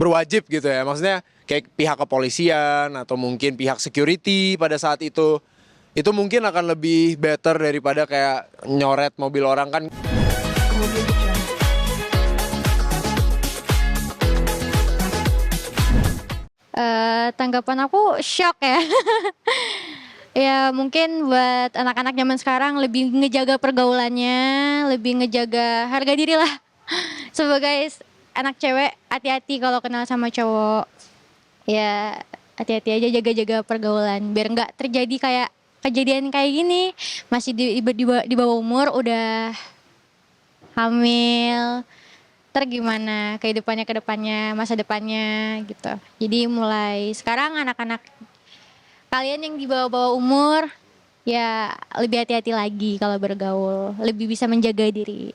berwajib gitu ya. Maksudnya kayak pihak kepolisian atau mungkin pihak security pada saat itu mungkin akan lebih better daripada kayak nyoret mobil orang kan. Tanggapan aku shock ya. Ya mungkin buat anak-anak zaman sekarang lebih ngejaga pergaulannya, lebih ngejaga harga diri lah. Sebagai anak cewek, hati-hati kalau kenal sama cowok. Ya hati-hati aja, jaga-jaga pergaulan biar nggak terjadi kayak kejadian kayak gini. Masih di bawah umur udah hamil. Ntar gimana kehidupannya ke depannya, masa depannya gitu. Jadi mulai sekarang anak-anak kalian yang di bawah-bawah umur ya lebih hati-hati lagi kalau bergaul, lebih bisa menjaga diri.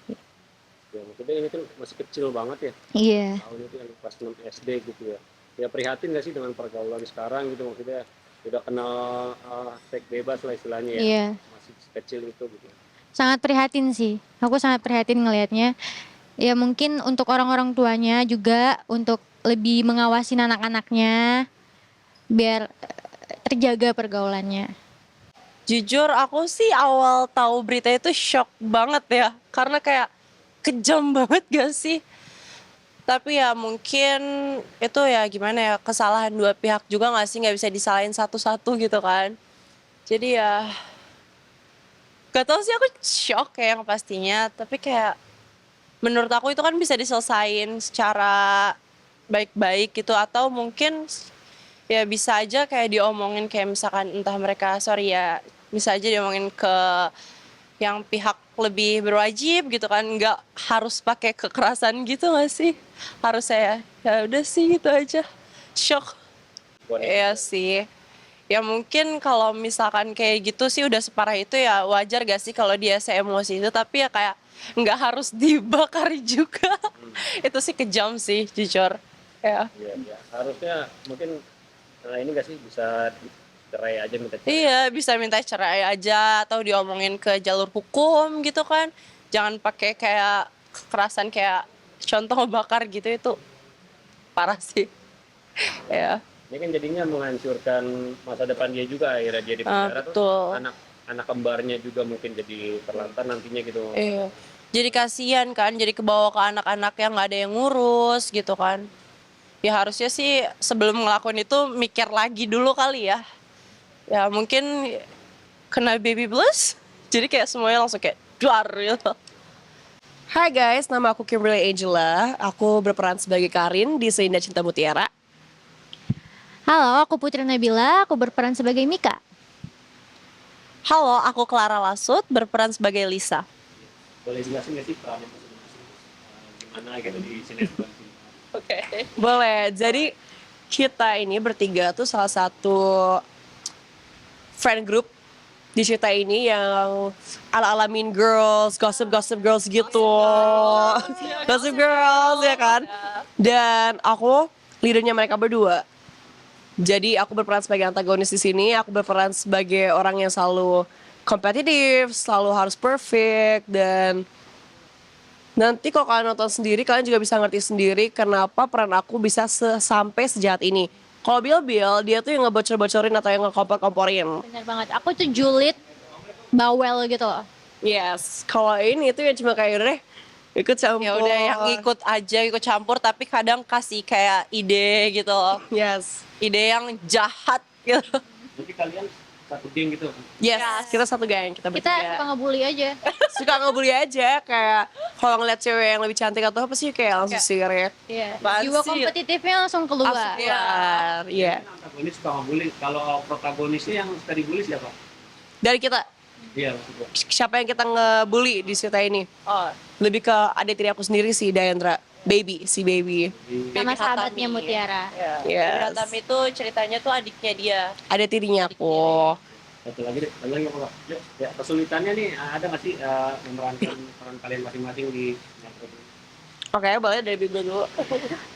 Ya, maksudnya ini kan masih kecil banget ya. Iya. Tahunnya itu yang kelas 6 SD gitu ya. Ya prihatin gak sih dengan pergaulan sekarang gitu, maksudnya udah kenal seks bebas lah istilahnya ya. Iya. Masih kecil itu gitu. Sangat prihatin sih. Aku sangat prihatin ngelihatnya. Ya mungkin untuk orang-orang tuanya juga untuk lebih mengawasin anak-anaknya biar terjaga pergaulannya. Jujur aku sih awal tahu berita itu shock banget ya. Karena kayak kejam banget gak sih? Tapi ya mungkin itu ya gimana ya, kesalahan dua pihak juga gak sih, gak bisa disalahin satu-satu gitu kan. Jadi ya gak tau sih, aku shock kayak yang pastinya. Tapi kayak menurut aku itu kan bisa diselesain secara baik-baik gitu. Atau mungkin ya bisa aja kayak diomongin kayak misalkan entah mereka, sorry ya, bisa aja diomongin ke yang pihak lebih berwajib gitu kan, nggak harus pakai kekerasan gitu nggak sih, harus saya ya udah sih gitu aja. Shock. Iya sih, ya mungkin kalau misalkan kayak gitu sih udah separah itu ya wajar gak sih kalau dia se-emosi itu, tapi ya kayak nggak harus dibakar juga. Itu sih kejam sih jujur ya. Iya, iya. Harusnya mungkin ini gak sih bisa cerai aja, minta cerai. Iya, bisa minta cerai aja atau diomongin ke jalur hukum gitu kan. Jangan pakai kayak kekerasan kayak contoh bakar gitu, itu parah sih. Ya, Ini kan jadinya menghancurkan masa depan dia juga, akhirnya dia di penjara betul. tuh anak kembarnya juga mungkin jadi terlantar nantinya gitu. Iya. Jadi kasihan kan, jadi kebawa ke anak-anak yang nggak ada yang ngurus gitu kan. Ya harusnya sih sebelum ngelakuin itu mikir lagi dulu kali ya. Ya mungkin kena baby blues, jadi kayak semuanya langsung kayak duar gitu. Hai guys, nama aku Kimberly Angela. Aku berperan sebagai Karin di Seindah Cinta Mutiara. Halo, aku Putri Nabila, aku berperan sebagai Mika. Halo, aku Clara Lasut, berperan sebagai Lisa. Boleh jelasin nggak sih perannya masing-masing gimana gitu di sinetron? Oke. Boleh, jadi kita ini bertiga tuh salah satu friend group di cerita ini yang ala-ala Mean Girls, gossip girls gitu. Gossip girls ya kan. Dan aku leadernya mereka berdua. Jadi aku berperan sebagai antagonis di sini. Aku berperan sebagai orang yang selalu kompetitif, selalu harus perfect. Dan nanti kalau kalian nonton sendiri, kalian juga bisa ngerti sendiri kenapa peran aku bisa sampai sejahat ini. Kalau Bill, dia tuh yang ngebocor-bocorin atau yang ngekompor-komporin. Bener banget, aku tuh julid bawel gitu loh. Yes, kalau ini tuh ya cuma kayak udah deh, ikut campur. Ya udah yang ikut aja, ikut campur, tapi kadang kasih kayak ide gitu loh. Yes. Ide yang jahat gitu. Jadi kalian satu geng gitu. Yes, kita satu geng, kita Kita suka bertiga. ngebully aja. Suka ngebully aja, kayak kalau ngeliat cewek yang lebih cantik atau apa sih kayak langsung sirik. Iya. Apaan Jiwa sih? kompetitifnya langsung keluar. Langsung keluar, iya. Antagonis suka ngebully. Kalau protagonisnya yang suka dibully siapa? Dari kita, Iya, maksudnya. siapa yang kita ngebully di cerita ini? Oh, Lebih ke adik tiri aku sendiri sih, Dayandra. si baby. Sama Baby sahabatnya Hatami. Mutiara. ya. Yes. Baby Hatami itu ceritanya tuh adiknya dia. Ada tirinya aku. Satu lagi deh, satu lagi apa? Yuk, ya kesulitannya nih ada nggak sih memerankan peran kalian masing-masing di sinetron ini? Oke, boleh dari Bigo dulu.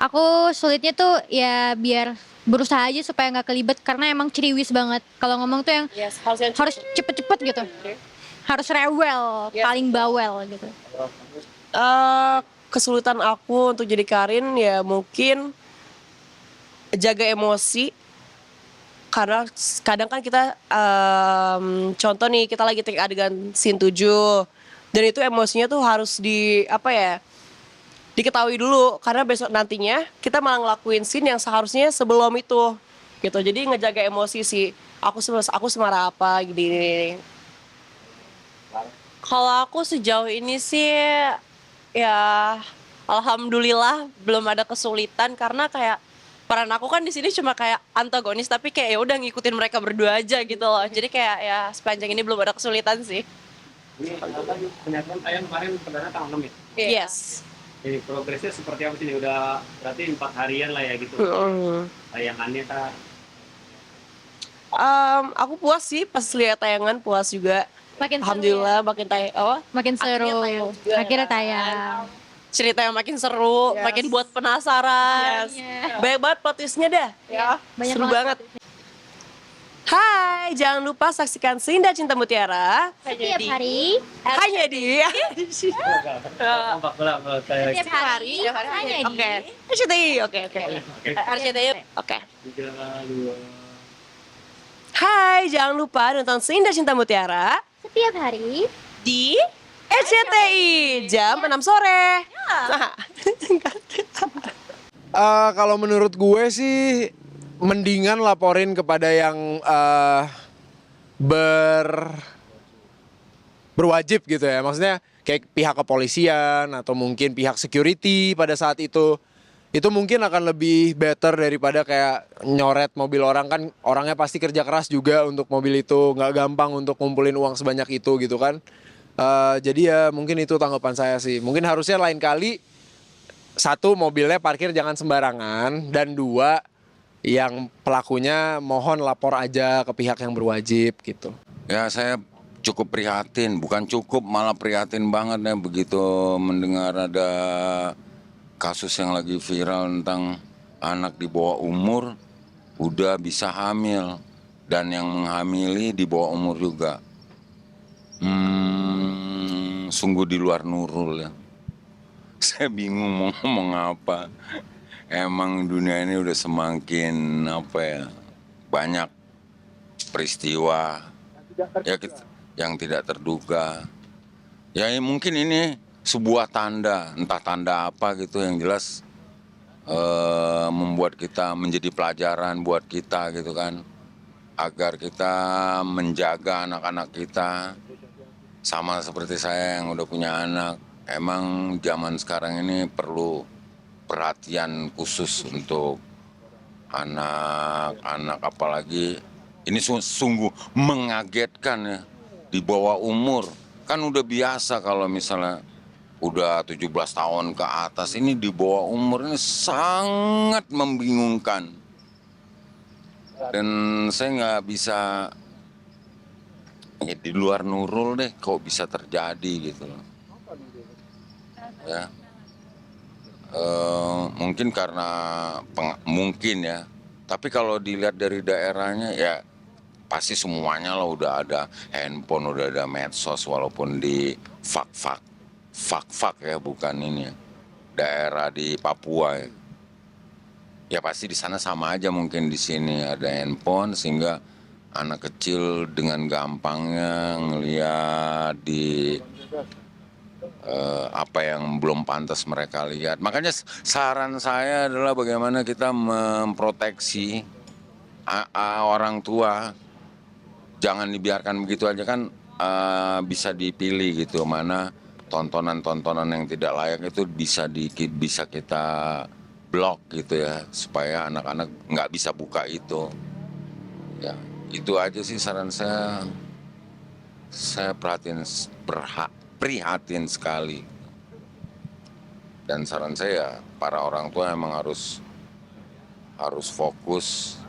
Aku sulitnya tuh ya biar berusaha aja supaya nggak kelibet karena emang ceriwis banget. Kalau ngomong tuh yang Yes, harus yang harus cepet-cepet gitu. Harus rewel, Yes. paling bawel gitu. Kalau kamu Kesulitan aku untuk jadi Karin ya mungkin jaga emosi. Karena kadang kan kita, contoh nih kita lagi take adegan scene 7. Dan itu emosinya tuh harus diketahui dulu. Karena besok nantinya kita malah ngelakuin scene yang seharusnya sebelum itu. Gitu, jadi ngejaga emosi sih. Aku semarah apa, gini. Kalau aku sejauh ini sih ya alhamdulillah belum ada kesulitan karena kayak peran aku kan di sini cuma kayak antagonis tapi kayak ya udah ngikutin mereka berdua aja gitu loh. Jadi kayak ya sepanjang ini belum ada kesulitan sih. Ini penyataan tayang kemarin perdana tanggal 6 ya? Yes. Ini progresnya seperti apa sih? Udah berarti 4 harian lah ya gitu. Tayangannya Kak. Aku puas sih pas lihat tayangan, puas juga. Makin seru Alhamdulillah ya. Makin seru. Akhirnya tayang juga. Akhirnya tayang. Cerita yang makin seru, Yes. makin buat penasaran. Yes. Banyak banget plot twist-nya dah. Ya, Banyak seru banget. Hai, jangan lupa saksikan Sinda Cinta Mutiara Setiap hari. hanya di Kompak bola kalau saya. Setiap hari. Hanya di. Oke. RCTI. Oke. RCTI. Oke. 3, 2. Hai, jangan lupa nonton Sinda Cinta Mutiara Setiap hari. di RCTI jam 6 sore. Kalau menurut gue sih mendingan laporin kepada yang berwajib gitu ya. Maksudnya kayak pihak kepolisian atau mungkin pihak security pada saat itu. Itu mungkin akan lebih better daripada kayak nyoret mobil orang, kan orangnya pasti kerja keras juga untuk mobil itu, nggak gampang untuk ngumpulin uang sebanyak itu gitu kan. Jadi ya mungkin itu tanggapan saya sih. Mungkin harusnya lain kali, satu, mobilnya parkir jangan sembarangan, dan dua, yang pelakunya mohon lapor aja ke pihak yang berwajib gitu. Ya, saya cukup prihatin, bukan cukup, malah prihatin banget ya begitu mendengar ada kasus yang lagi viral tentang anak di bawah umur udah bisa hamil dan yang menghamili di bawah umur juga. Sungguh di luar nurul ya. Saya bingung mau ngomong apa. Emang dunia ini udah semakin banyak peristiwa ya yang tidak terduga. Ya mungkin ini sebuah tanda, entah tanda apa gitu, yang jelas membuat kita menjadi pelajaran buat kita gitu kan, agar kita menjaga anak-anak kita. Sama seperti saya yang udah punya anak, emang zaman sekarang ini perlu perhatian khusus untuk anak-anak, apalagi ini sungguh mengagetkan ya, di bawah umur. Kan udah biasa kalau misalnya udah 17 tahun ke atas, ini di bawah umur ini sangat membingungkan. Dan saya nggak bisa, ya di luar nurul deh kok bisa terjadi gitu loh. Ya. Mungkin karena mungkin ya, tapi kalau dilihat dari daerahnya ya pasti semuanya lah udah ada handphone, udah ada medsos, walaupun di fak ya, bukan ini ya, daerah di Papua ya. Ya pasti di sana sama aja, mungkin di sini ada handphone sehingga anak kecil dengan gampangnya ngeliat di apa yang belum pantas mereka lihat. Makanya saran saya adalah bagaimana kita memproteksi orang tua. Jangan dibiarkan begitu aja kan, bisa dipilih gitu mana tontonan-tontonan yang tidak layak itu bisa kita blok gitu ya, supaya anak-anak nggak bisa buka itu. Ya, itu aja sih saran saya. Saya prihatin sekali. Dan saran saya, para orang tua emang harus fokus,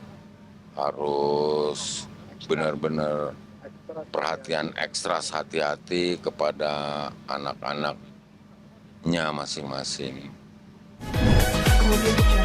harus benar-benar perhatian ekstra, hati-hati kepada anak-anaknya masing-masing. Kemudian